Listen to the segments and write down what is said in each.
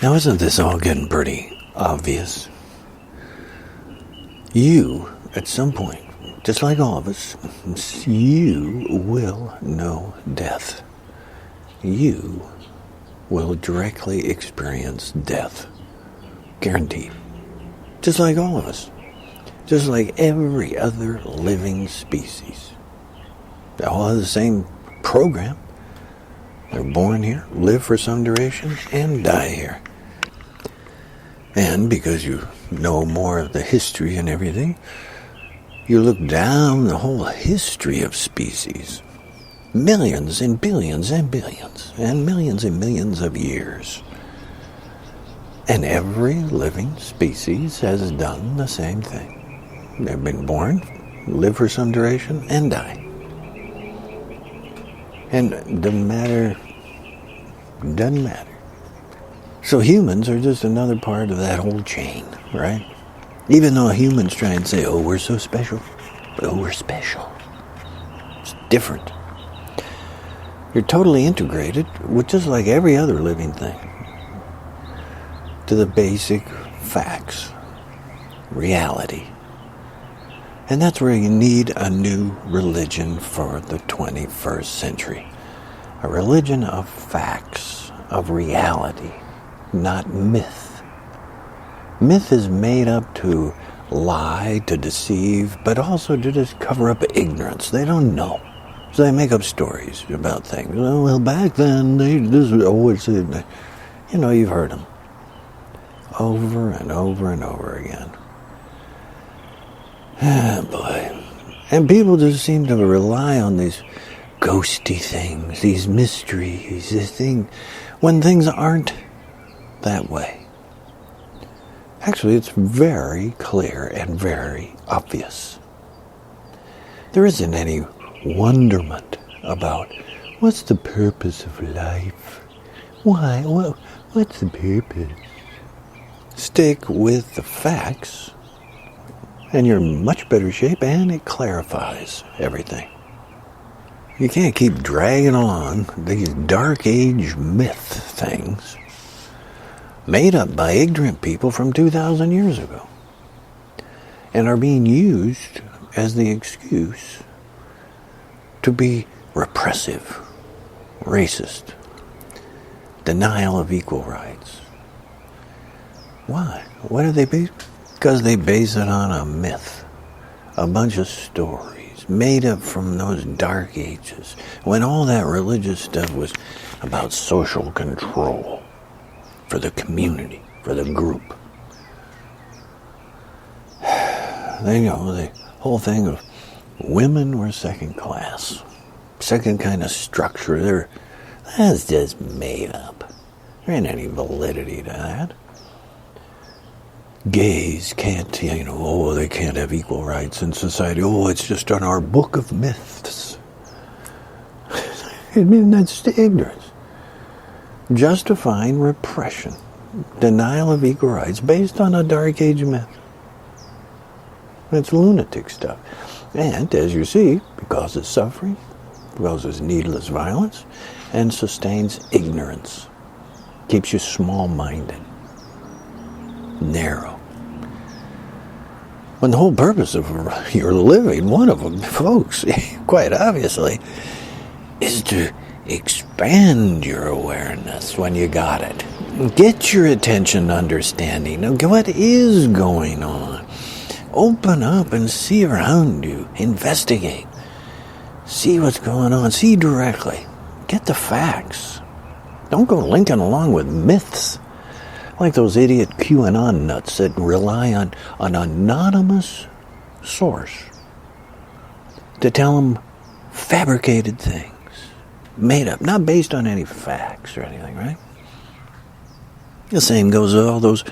Now, isn't this all getting pretty obvious? You, at some point, just like all of us, you will know death. You will directly experience death. Guaranteed. Just like all of us. Just like every other living species. They all have the same program. They're born here, live for some duration, and die here. And because you know more of the history and everything, you look down the whole history of species. Millions and billions and billions and millions of years. And every living species has done the same thing. They've been born, live for some duration, and die. And it doesn't matter. So humans are just another part of that whole chain, right? Even though humans try and say, oh, we're so special. Oh, we're special. It's different. You're totally integrated with just like every other living thing to the basic facts, reality. And that's where you need a new religion for the 21st century. A religion of facts, of reality, not myth. Myth is made up to lie, to deceive, but also to just cover up ignorance. They don't know. So they make up stories about things. Oh, well, back then, you've heard them. Over and over and over again. Ah, boy. And people just seem to rely on these ghosty things, these mysteries, this thing, when things aren't that way. Actually, it's very clear and very obvious. There isn't any wonderment about what's the purpose of life? Why? What's the purpose? Stick with the facts, and you're in much better shape, and it clarifies everything. You can't keep dragging along these dark age myth things made up by ignorant people from 2,000 years ago and are being used as the excuse to be repressive, racist, denial of equal rights. Why? What do they base? Because they base it on a myth, a bunch of stories made up from those dark ages when all that religious stuff was about social control for the community, for the group. The whole thing of women were second class, second kind of structure. That's just made up. There ain't any validity to that. Gays can't, they can't have equal rights in society. Oh, it's just on our book of myths. That's ignorance. Justifying repression, denial of equal rights based on a dark age myth. It's lunatic stuff. And, as you see, it causes suffering, causes needless violence, and sustains ignorance. Keeps you small-minded. Narrow. When the whole purpose of your living, one of them, folks, quite obviously, is to expand your awareness when you got it. Get your attention understanding of what is going on. Open up and see around you. Investigate. See what's going on. See directly. Get the facts. Don't go linking along with myths. Like those idiot QAnon nuts that rely on an anonymous source to tell them fabricated things, made up, not based on any facts or anything, right? The same goes with all those,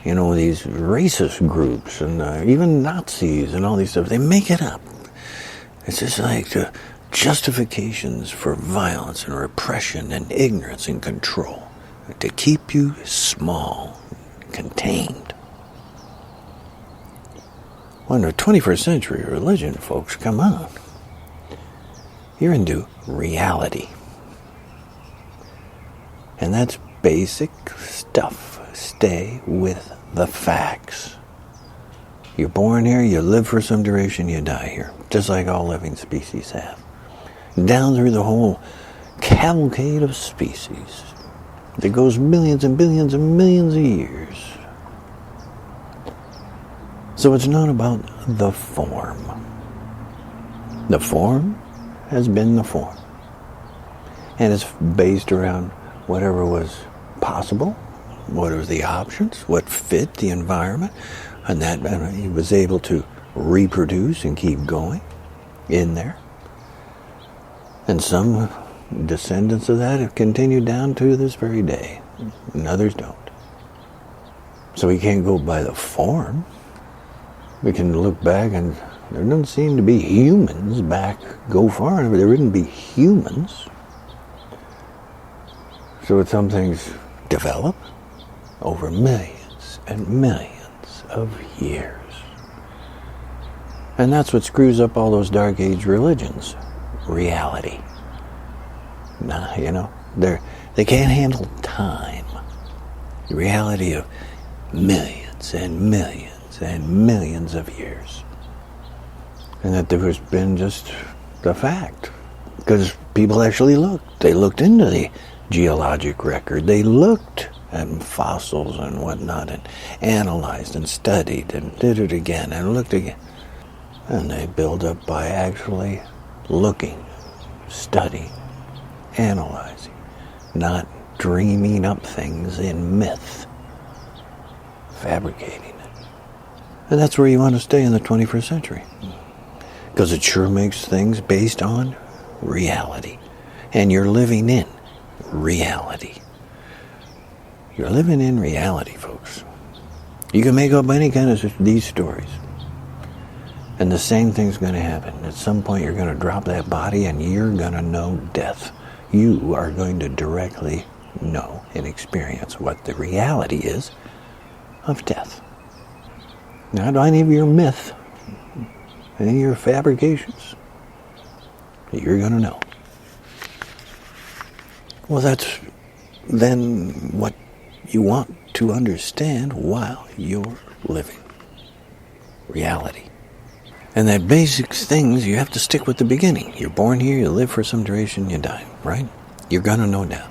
these racist groups and even Nazis and all these stuff. They make it up. It's just like the justifications for violence and repression and ignorance and control. To keep you small, contained. When the 21st century religion, folks, come on. You're into reality. And that's basic stuff. Stay with the facts. You're born here, you live for some duration, you die here. Just like all living species have. Down through the whole cavalcade of species that goes millions and billions and millions of years. So it's not about the form. The form has been the form. And it's based around whatever was possible, what were the options, what fit the environment, and that he was able to reproduce and keep going in there. And some descendants of that have continued down to this very day, and others don't. So we can't go by the form. We can look back and there doesn't seem to be humans go far enough, there wouldn't be humans. So some things develop over millions and millions of years. And that's what screws up all those Dark Age religions. Reality. They can't handle time. The reality of millions and millions and millions of years. And that there has been just the fact. Because people actually looked. They looked into the geologic record. They looked at fossils and whatnot and analyzed and studied and did it again and looked again. And they build up by actually looking, studying, analyzing, not dreaming up things in myth, fabricating it. And that's where you want to stay in the 21st century. Because it sure makes things based on reality. And you're living in reality. You're living in reality, folks. You can make up any kind of these stories. And the same thing's going to happen. At some point you're going to drop that body and you're going to know death. You are going to directly know and experience what the reality is of death. Not any of your myth, any of your fabrications. You're going to know. Well, that's then what you want to understand while you're living. Reality. And that basic things, you have to stick with the beginning. You're born here, you live for some duration, you die, right? You're going to know now.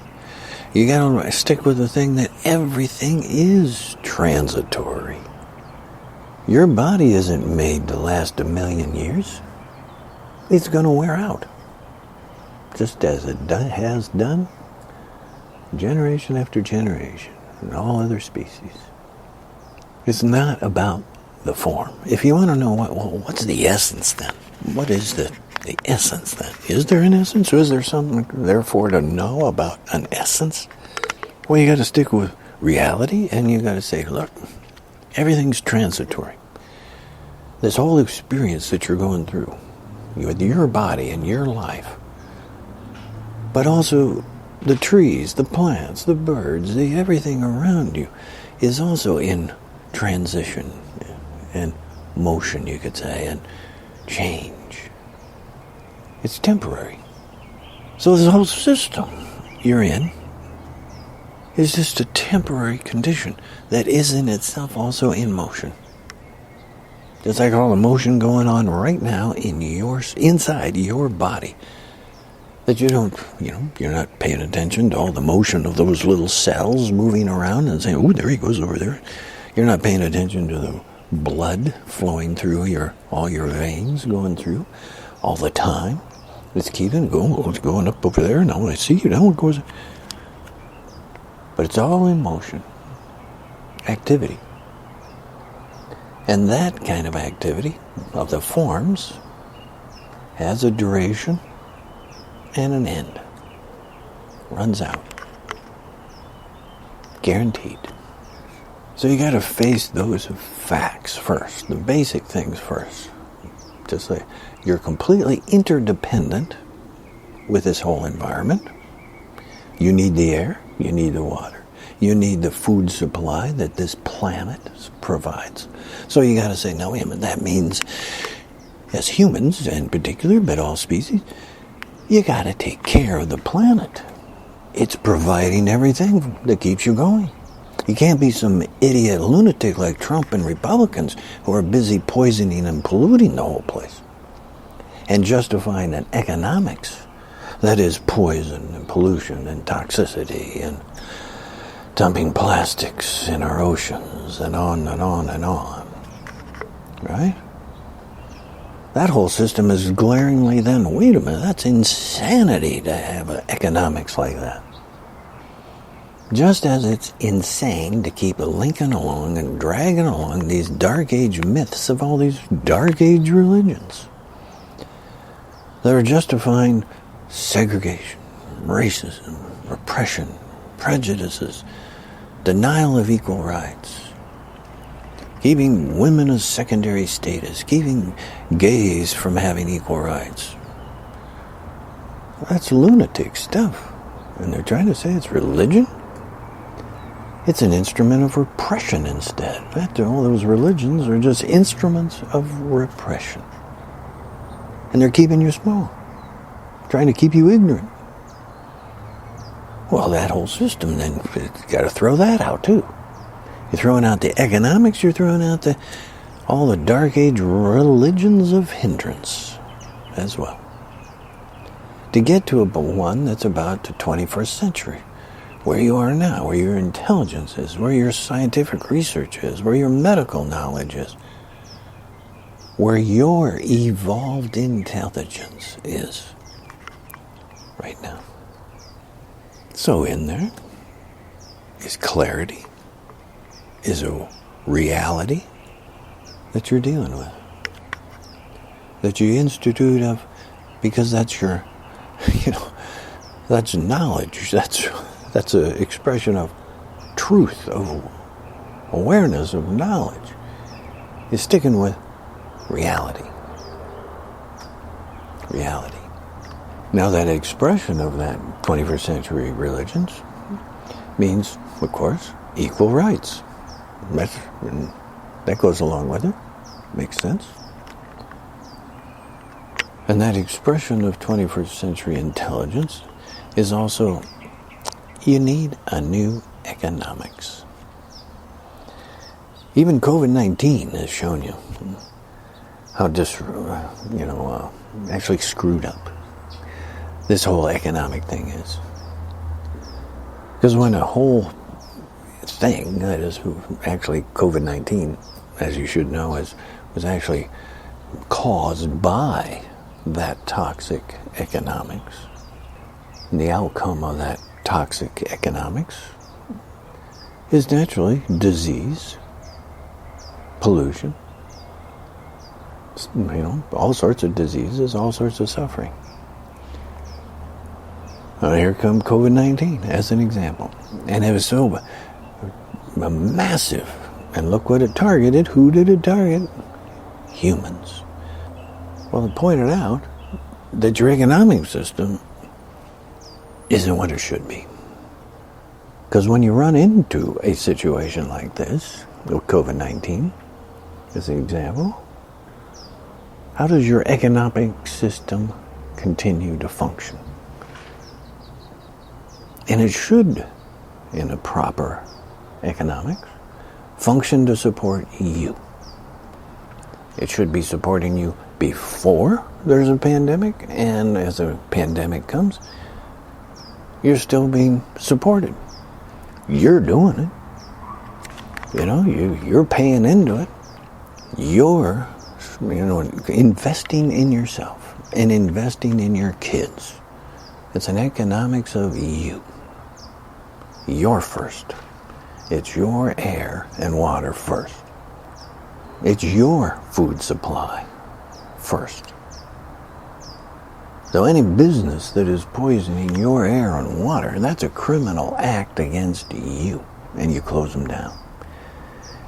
You got to stick with the thing that everything is transitory. Your body isn't made to last 1,000,000 years. It's going to wear out. Just as it has done generation after generation and all other species. It's not about the form. If you want to know what's the essence then? What is the essence then? Is there an essence, or is there something therefore to know about an essence? Well, you got to stick with reality, and you got to say, look, everything's transitory. This whole experience that you're going through with your body and your life, but also the trees, the plants, the birds, everything around you is also in transition and motion, you could say, and change. It's temporary. So this whole system you're in is just a temporary condition that is in itself also in motion. Just like all the motion going on right now inside your body. That you don't, you're not paying attention to all the motion of those little cells moving around and saying, oh, there he goes over there. You're not paying attention to the blood flowing through all your veins going through all the time. It's keeping going. Oh, it's going up over there. Now I see you. Now it goes. But it's all in motion. Activity. And that kind of activity of the forms has a duration and an end. Runs out. Guaranteed. So you got to face those facts first, the basic things first. Just like you're completely interdependent with this whole environment. You need the air, you need the water, you need the food supply that this planet provides. So you got to say, no, that means as humans in particular, but all species, you got to take care of the planet. it's providing everything that keeps you going. You can't be some idiot lunatic like Trump and Republicans who are busy poisoning and polluting the whole place and justifying an economics that is poison and pollution and toxicity and dumping plastics in our oceans and on and on and on. Right? That whole system is glaringly then, wait a minute, that's insanity to have economics like that. Just as it's insane to keep linking along and dragging along these Dark Age myths of all these Dark Age religions that are justifying segregation, racism, repression, prejudices, denial of equal rights, keeping women as secondary status, keeping gays from having equal rights. That's lunatic stuff. And they're trying to say it's religion? It's an instrument of repression instead. After all, those religions are just instruments of repression. And they're keeping you small, trying to keep you ignorant. Well, that whole system, then, you've got to throw that out too. You're throwing out the economics, you're throwing out all the Dark Age religions of hindrance as well. To get to one that's about the 21st century, where you are now, where your intelligence is, where your scientific research is, where your medical knowledge is, where your evolved intelligence is right now. So in there is clarity, is a reality that you're dealing with, that you institute of, because that's your, that's knowledge, that's an expression of truth, of awareness, of knowledge. You're sticking with reality. Reality. Now that expression of that 21st century religions means, of course, equal rights. That goes along with it. Makes sense. And that expression of 21st century intelligence is also, you need a new economics. Even COVID-19 has shown you how actually screwed up this whole economic thing is. Because when a whole thing, that is actually COVID-19, as you should know, was actually caused by that toxic economics, and the outcome of that toxic economics is naturally disease, pollution, all sorts of diseases, all sorts of suffering. Well, here comes COVID-19 as an example. And it was so massive. And look what it targeted. Who did it target? Humans. Well, it pointed out that your economic system isn't what it should be. Because when you run into a situation like this, with COVID-19 as an example, how does your economic system continue to function? And it should, in a proper economics, function to support you. It should be supporting you before there's a pandemic, and as a pandemic comes, you're still being supported. You're doing it. You're paying into it. You're, investing in yourself and investing in your kids. It's an economics of you. You're first. It's your air and water first. It's your food supply first. So any business that is poisoning your air and water, that's a criminal act against you, and you close them down.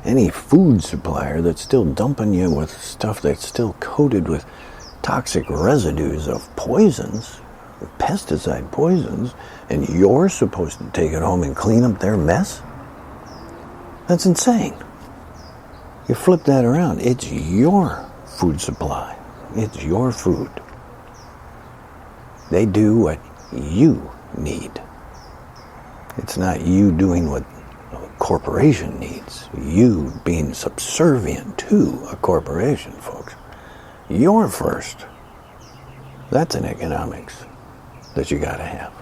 Any food supplier that's still dumping you with stuff that's still coated with toxic residues of poisons, pesticide poisons, and you're supposed to take it home and clean up their mess? That's insane. You flip that around. It's your food supply. It's your food. They do what you need. It's not you doing what a corporation needs. You being subservient to a corporation, folks. You're first. That's an economics that you got to have.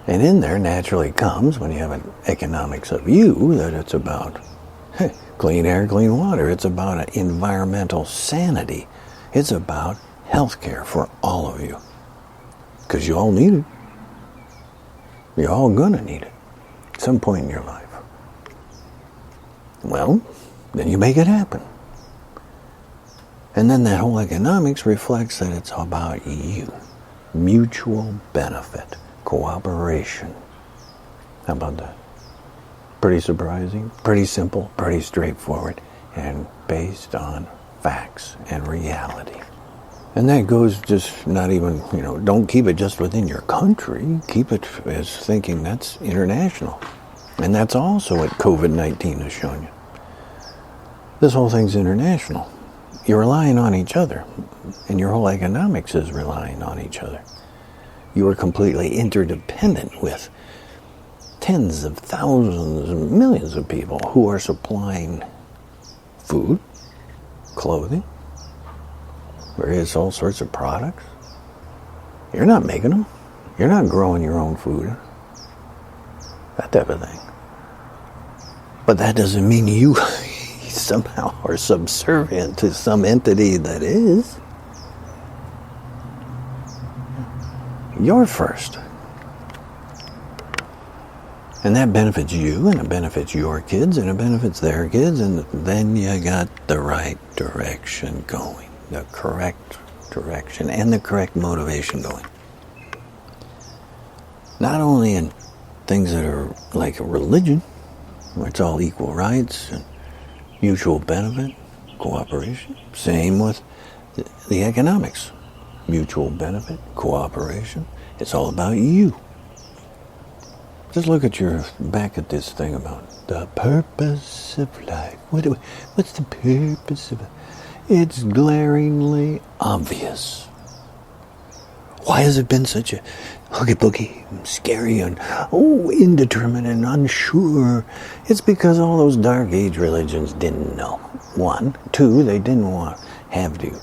And in there naturally comes, when you have an economics of you, that it's about clean air, clean water. It's about environmental sanity. It's about health care for all of you. Because you all need it. You're all going to need it at some point in your life. Well, then you make it happen. And then that whole economics reflects that it's about you. Mutual benefit. Cooperation. How about that? Pretty surprising, pretty simple, pretty straightforward, and based on facts and reality. And that goes just not even, don't keep it just within your country. Keep it as thinking that's international. And that's also what COVID-19 has shown you. This whole thing's international. You're relying on each other. And your whole economics is relying on each other. You are completely interdependent with tens of thousands and millions of people who are supplying food, clothing, various all sorts of products. You're not making them. You're not growing your own food. That type of thing. But that doesn't mean you somehow are subservient to some entity that is. You're first. And that benefits you, and it benefits your kids, and it benefits their kids, and then you got the right direction going. The correct direction and the correct motivation going. Not only in things that are like a religion, where it's all equal rights and mutual benefit, cooperation. Same with the economics. Mutual benefit, cooperation. It's all about you. Just look at back at this thing about the purpose of life. What's the purpose of it? It's glaringly obvious. Why has it been such a hooky-booky, scary, and indeterminate and unsure? It's because all those Dark Age religions didn't know. 1. 2, they didn't have to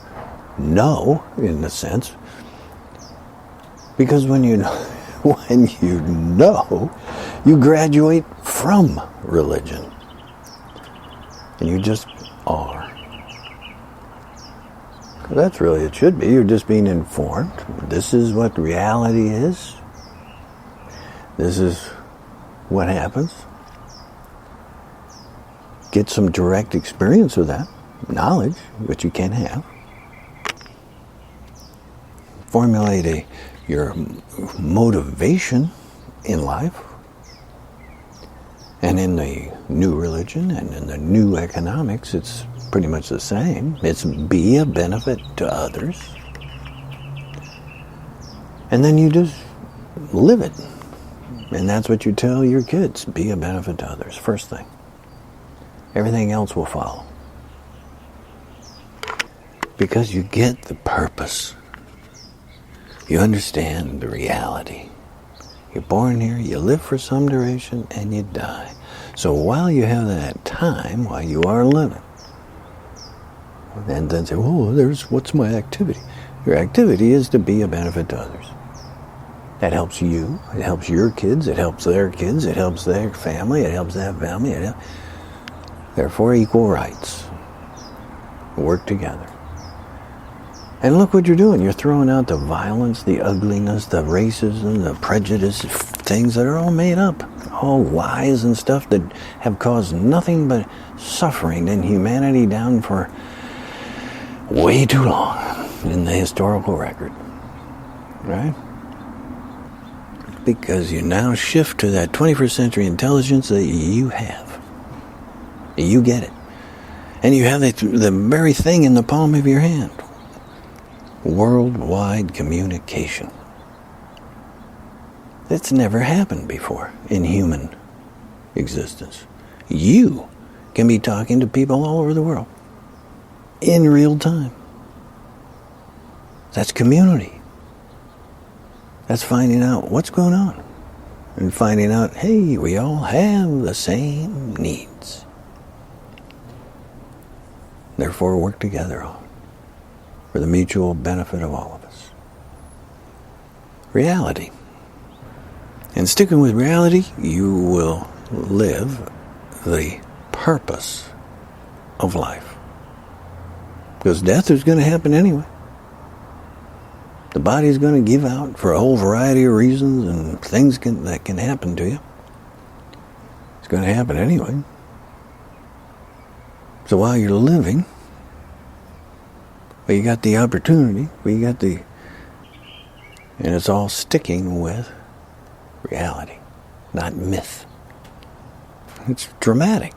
know, in a sense. Because when you know, you graduate from religion. And you just are. That's really it should be. You're just being informed. This is what reality is. This is what happens. Get some direct experience with that. Knowledge, which you can have. Formulate your motivation in life. And in the new religion and in the new economics, it's pretty much the same. It's be a benefit to others. And then you just live it. And that's what you tell your kids. Be a benefit to others. First thing. Everything else will follow. Because you get the purpose. You understand the reality. You're born here, you live for some duration, and you die. So while you have that time, while you are living, and then say, what's my activity? Your activity is to be a benefit to others. That helps you, it helps your kids, it helps their kids, it helps their family, it helps that family. Therefore, equal rights. Work together. And look what you're doing. You're throwing out the violence, the ugliness, the racism, the prejudice, things that are all made up. All lies and stuff that have caused nothing but suffering in humanity down for way too long in the historical record. Right? Because you now shift to that 21st century intelligence that you have. You get it. And you have the very thing in the palm of your hand. Worldwide communication. It's never happened before in human existence. You can be talking to people all over the world in real time. That's community. That's finding out what's going on. and finding out, hey, we all have the same needs. Therefore, work together for the mutual benefit of all of us. Reality. And sticking with reality, you will live the purpose of life. Because death is going to happen anyway. The body is going to give out for a whole variety of reasons and things that can happen to you. It's going to happen anyway. So while you're living, you got the opportunity, and it's all sticking with reality, not myth. It's dramatic.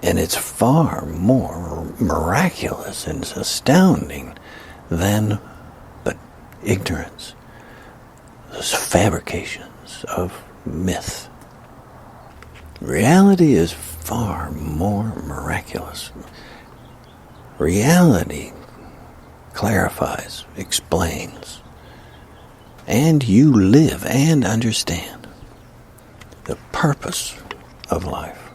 And it's far more miraculous and astounding than the ignorance, those fabrications of myth. Reality is far more miraculous. Reality clarifies, explains, and you live and understand the purpose of life.